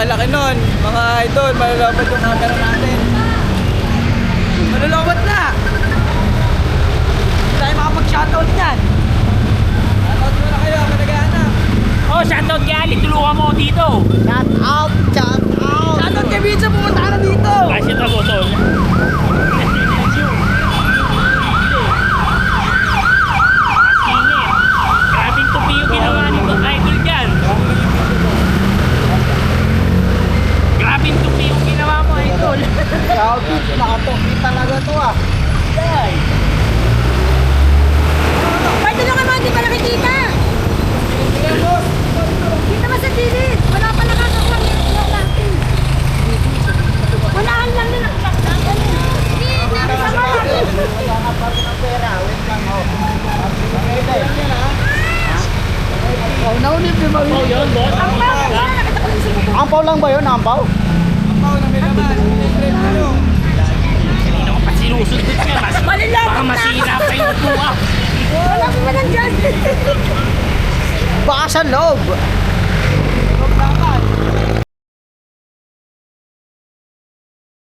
laki-laki nun. Mga idol, malulobot yung camera natin. Malulobot na! Hindi tayo makapag-shoutout niyan. Shoutout muna kayo, managahanap. Oh, shoutout kay Ali, tulungan mo ako dito. Shout out! Shout out! Shoutout kay Pizza, pumunta ka na dito. Kasi ito mo, tol. Grabing tupi yung ginawa nito, idol dyan. Grabing tupi yung ginawa mo, idol. Shout out! Nakatuki talaga to ah. Ay, tulungan mo, hindi pa nakikita. Kita ba sa gilid? Wala pa nakakakuha ng natin. Walaan lang na nakakita. Hindi, nakasama. Kailangan pa rin ng pera. Wait lang oh. Oh, naunip din ba Oh, yun, boss. Ang bago na, nakita ko yung sumuko. Ampaw lang ba yun? Ampaw? Ampaw na may laman. Trip kayo. Hindi na ko pa sinusundot niya. Baka masira pa yung upuan. Wala pa ba nandyan? Baka sa loob. Huwag dapat.